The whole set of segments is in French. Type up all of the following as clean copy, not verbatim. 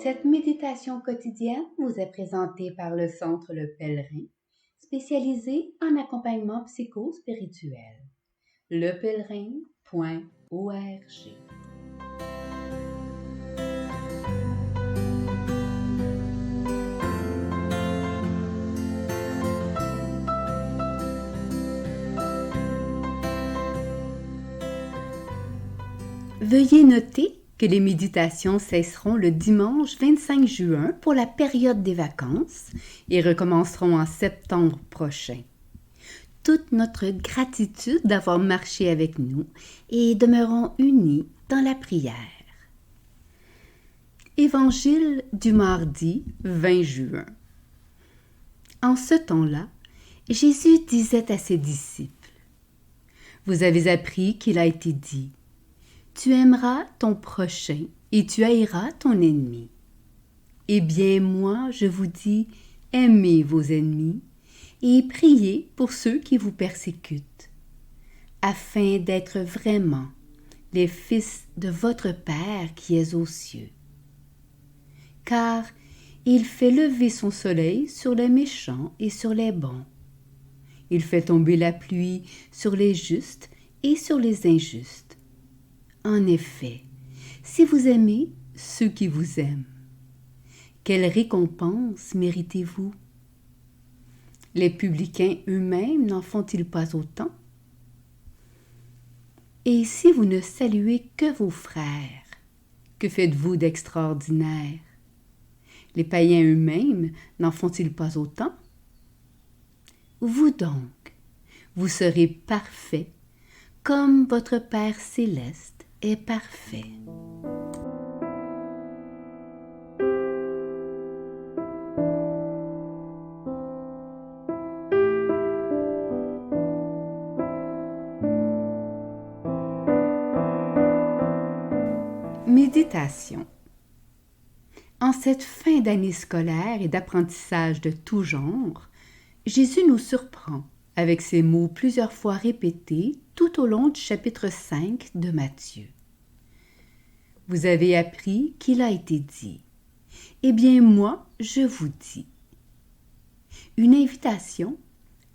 Cette méditation quotidienne vous est présentée par le Centre Le Pèlerin, spécialisé en accompagnement psycho-spirituel. lepèlerin.org. Veuillez noter que les méditations cesseront le dimanche 25 juin pour la période des vacances et recommenceront en septembre prochain. Toute notre gratitude d'avoir marché avec nous et demeurons unis dans la prière. Évangile du mardi 20 juin. En ce temps-là, Jésus disait à ses disciples : « Vous avez appris qu'il a été dit : tu aimeras ton prochain et tu haïras ton ennemi. Eh bien, moi, je vous dis, aimez vos ennemis et priez pour ceux qui vous persécutent, afin d'être vraiment les fils de votre Père qui est aux cieux. Car il fait lever son soleil sur les méchants et sur les bons. Il fait tomber la pluie sur les justes et sur les injustes. En effet, si vous aimez ceux qui vous aiment, quelle récompense méritez-vous? Les publicains eux-mêmes n'en font-ils pas autant? Et si vous ne saluez que vos frères, que faites-vous d'extraordinaire? Les païens eux-mêmes n'en font-ils pas autant? Vous donc, vous serez parfaits comme votre Père céleste est parfait. Méditation. En cette fin d'année scolaire et d'apprentissage de tout genre, Jésus nous surprend avec ces mots plusieurs fois répétés tout au long du chapitre 5 de Matthieu. Vous avez appris qu'il a été dit. Eh bien, moi, je vous dis. Une invitation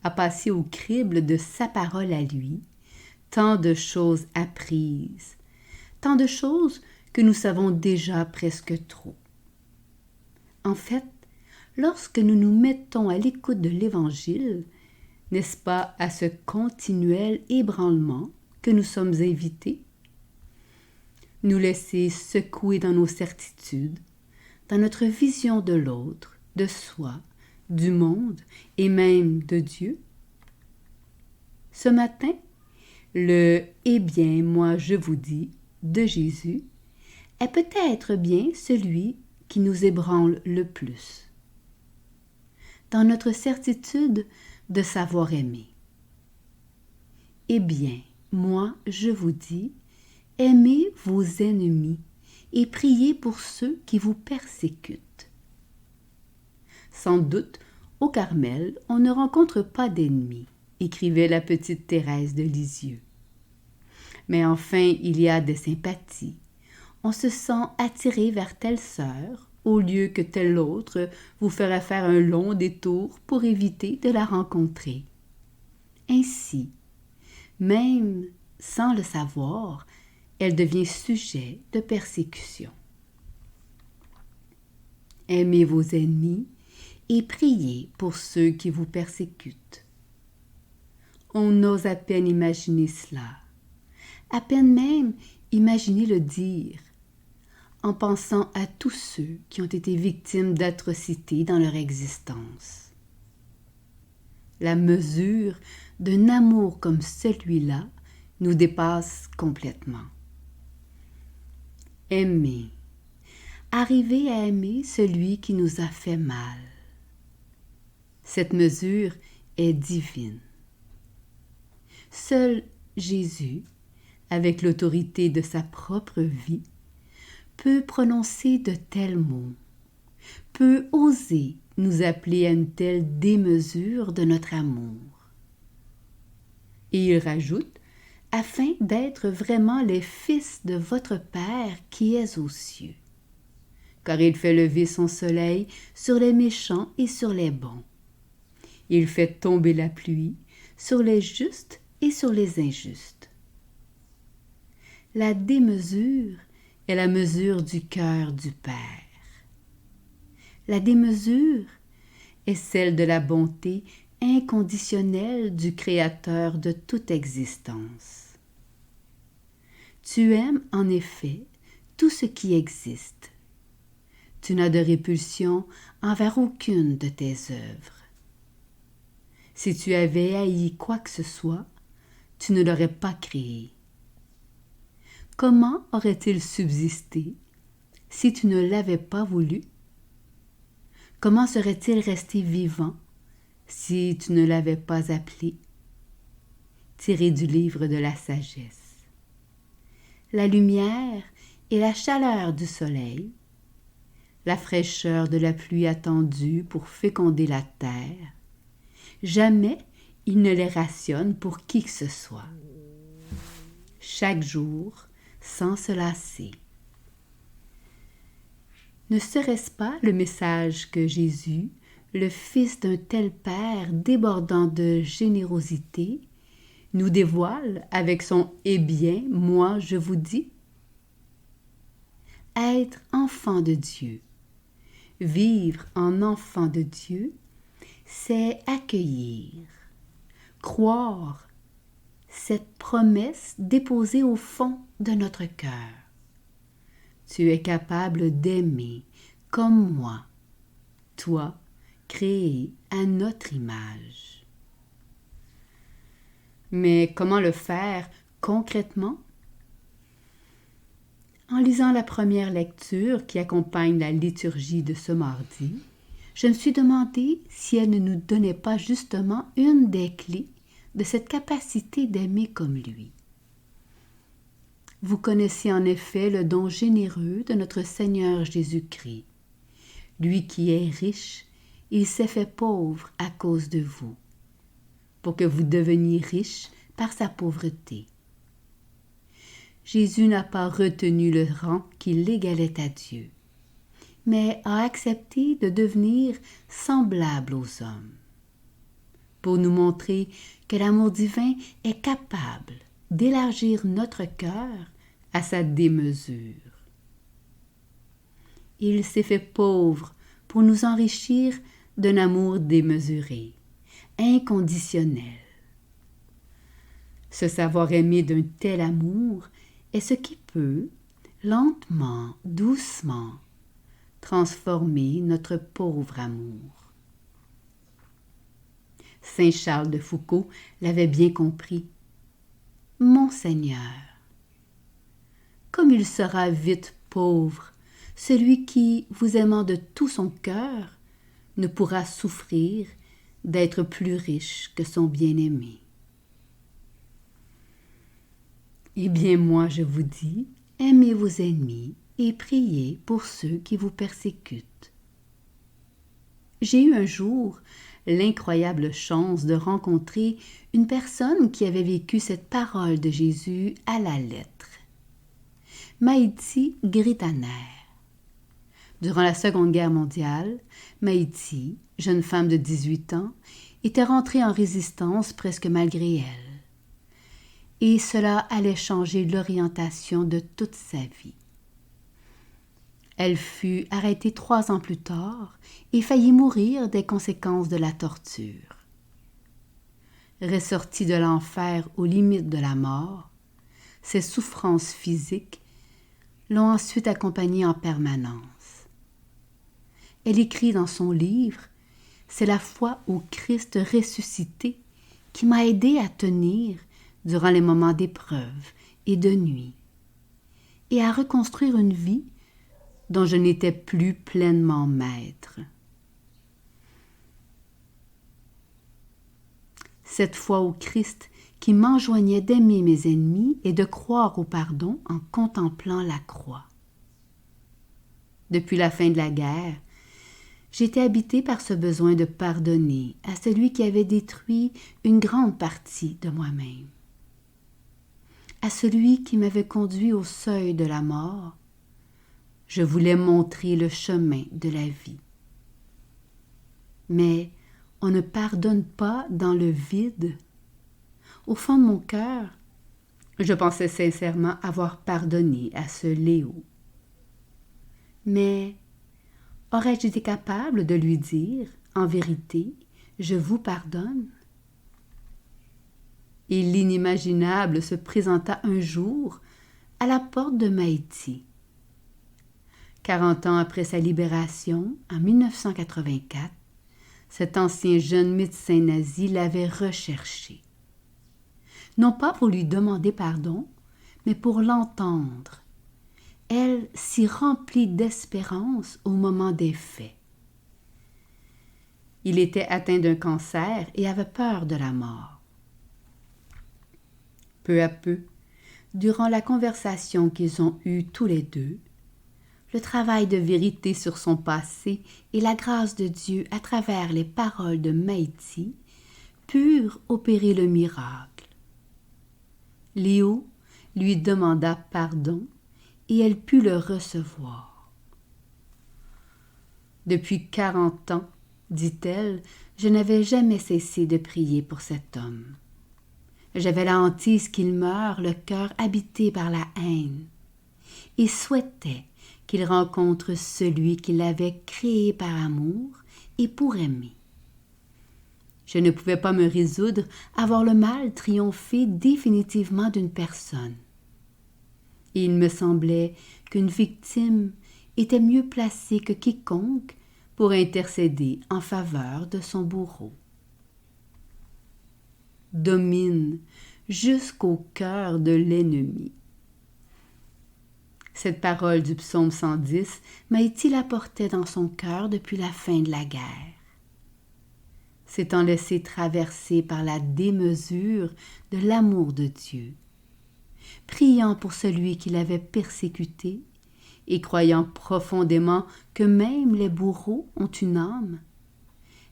à passer au crible de sa parole à lui, tant de choses apprises, tant de choses que nous savons déjà presque trop. En fait, lorsque nous nous mettons à l'écoute de l'Évangile, n'est-ce pas à ce continuel ébranlement que nous sommes invités? Nous laisser secouer dans nos certitudes, dans notre vision de l'autre, de soi, du monde et même de Dieu? Ce matin, le « Eh bien, moi je vous dis » de Jésus est peut-être bien celui qui nous ébranle le plus. Dans notre certitude de savoir aimer. Eh bien, moi, je vous dis, aimez vos ennemis et priez pour ceux qui vous persécutent. Sans doute, au Carmel, on ne rencontre pas d'ennemis, écrivait la petite Thérèse de Lisieux. Mais enfin, il y a des sympathies. On se sent attiré vers telle sœur, au lieu que telle autre vous ferait faire un long détour pour éviter de la rencontrer. Ainsi, même sans le savoir, elle devient sujet de persécution. Aimez vos ennemis et priez pour ceux qui vous persécutent. On ose à peine imaginer cela, à peine même imaginer le dire, en pensant à tous ceux qui ont été victimes d'atrocités dans leur existence. La mesure d'un amour comme celui-là nous dépasse complètement. Aimer, arriver à aimer celui qui nous a fait mal. Cette mesure est divine. Seul Jésus, avec l'autorité de sa propre vie, peut prononcer de tels mots, peut oser nous appeler à une telle démesure de notre amour. Et il rajoute, afin d'être vraiment les fils de votre Père qui est aux cieux. car il fait lever son soleil sur les méchants et sur les bons. Il fait tomber la pluie sur les justes et sur les injustes. La démesure est la mesure du cœur du Père. La démesure est celle de la bonté inconditionnelle du Créateur de toute existence. Tu aimes en effet tout ce qui existe. Tu n'as de répulsion envers aucune de tes œuvres. Si tu avais haï quoi que ce soit, tu ne l'aurais pas créé. Comment aurait-il subsisté si tu ne l'avais pas voulu? Comment serait-il resté vivant si tu ne l'avais pas appelé? Tiré du livre de la sagesse. La lumière et la chaleur du soleil, la fraîcheur de la pluie attendue pour féconder la terre, jamais il ne les rationne pour qui que ce soit. Chaque jour, sans se lasser. Ne serait-ce pas le message que Jésus, le Fils d'un tel Père débordant de générosité, nous dévoile avec son « Eh bien, moi je vous dis ». Être enfant de Dieu, vivre en enfant de Dieu, c'est accueillir, croire cette promesse déposée au fond de notre cœur. Tu es capable d'aimer comme moi, toi, créé à notre image. Mais comment le faire concrètement? En lisant la première lecture qui accompagne la liturgie de ce mardi, je me suis demandé si elle ne nous donnait pas justement une des clés de cette capacité d'aimer comme lui. Vous connaissez en effet le don généreux de notre Seigneur Jésus-Christ. Lui qui est riche, il s'est fait pauvre à cause de vous, pour que vous deveniez riches par sa pauvreté. Jésus n'a pas retenu le rang qui l'égalait à Dieu, mais a accepté de devenir semblable aux hommes, pour nous montrer que l'amour divin est capable d'élargir notre cœur à sa démesure. Il s'est fait pauvre pour nous enrichir d'un amour démesuré, inconditionnel. Se savoir aimer d'un tel amour est ce qui peut, lentement, doucement, transformer notre pauvre amour. Saint Charles de Foucault l'avait bien compris. Mon Seigneur, comme il sera vite pauvre, celui qui, vous aimant de tout son cœur, ne pourra souffrir d'être plus riche que son bien-aimé. Eh bien, moi, je vous dis, aimez vos ennemis et priez pour ceux qui vous persécutent. J'ai eu un jour l'incroyable chance de rencontrer une personne qui avait vécu cette parole de Jésus à la lettre. Maïti Gritaner. Durant la Seconde Guerre mondiale, Maïti, jeune femme de 18 ans, était rentrée en résistance presque malgré elle. Et cela allait changer l'orientation de toute sa vie. Elle fut arrêtée 3 ans plus tard et faillit mourir des conséquences de la torture. Ressortie de l'enfer aux limites de la mort, ses souffrances physiques l'ont ensuite accompagnée en permanence. Elle écrit dans son livre « C'est la foi au Christ ressuscité qui m'a aidée à tenir durant les moments d'épreuve et de nuit, et à reconstruire une vie dont je n'étais plus pleinement maître. » Cette foi au Christ qui m'enjoignait d'aimer mes ennemis et de croire au pardon en contemplant la croix. Depuis la fin de la guerre, j'étais habitée par ce besoin de pardonner à celui qui avait détruit une grande partie de moi-même, à celui qui m'avait conduit au seuil de la mort. Je voulais montrer le chemin de la vie. Mais on ne pardonne pas dans le vide. Au fond de mon cœur, je pensais sincèrement avoir pardonné à ce Léo. Mais aurais-je été capable de lui dire, en vérité, je vous pardonne? Et l'inimaginable se présenta un jour à la porte de Maïti. 40 ans après sa libération, en 1984, cet ancien jeune médecin nazi l'avait recherché. Non pas pour lui demander pardon, mais pour l'entendre. Elle si remplie d'espérance au moment des faits. Il était atteint d'un cancer et avait peur de la mort. Peu à peu, durant la conversation qu'ils ont eue tous les deux, le travail de vérité sur son passé et la grâce de Dieu à travers les paroles de Maïti purent opérer le miracle. Léo lui demanda pardon et elle put le recevoir. Depuis 40 ans, dit-elle, je n'avais jamais cessé de prier pour cet homme. J'avais la hantise qu'il meure, le cœur habité par la haine, et souhaitais qu'il rencontre celui qui l'avait créé par amour et pour aimer. Je ne pouvais pas me résoudre à voir le mal triompher définitivement d'une personne. Et il me semblait qu'une victime était mieux placée que quiconque pour intercéder en faveur de son bourreau. Domine jusqu'au cœur de l'ennemi. Cette parole du psaume 110, Maïti la portait dans son cœur depuis la fin de la guerre. S'étant laissé traverser par la démesure de l'amour de Dieu, priant pour celui qui l'avait persécuté et croyant profondément que même les bourreaux ont une âme,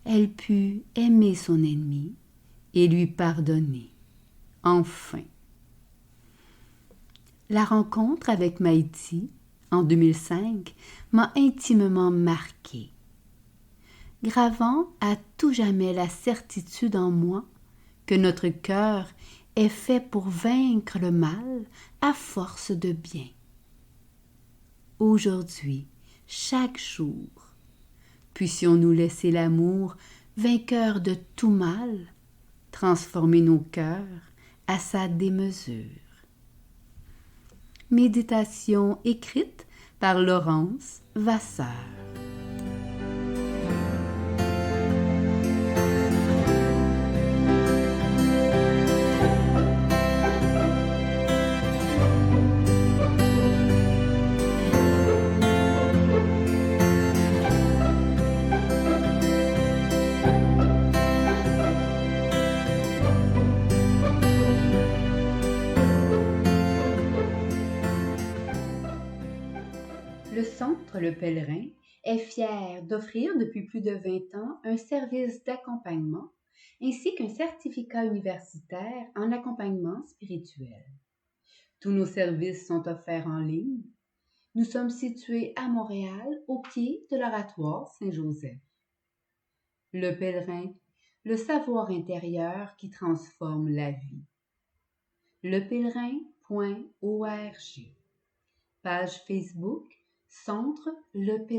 elle put aimer son ennemi et lui pardonner, enfin. La rencontre avec Maïti, en 2005, m'a intimement marquée, gravant à tout jamais la certitude en moi que notre cœur est fait pour vaincre le mal à force de bien. Aujourd'hui, chaque jour, puissions-nous laisser l'amour, vainqueur de tout mal, transformer nos cœurs à sa démesure. Méditation écrite par Laurence Vasseur. Le Centre Le Pèlerin est fier d'offrir depuis plus de 20 ans un service d'accompagnement ainsi qu'un certificat universitaire en accompagnement spirituel. Tous nos services sont offerts en ligne. Nous sommes situés à Montréal, au pied de l'Oratoire Saint-Joseph. Le Pèlerin, le savoir intérieur qui transforme la vie. lepèlerin.org. Page Facebook, Centre Le Pèlerin.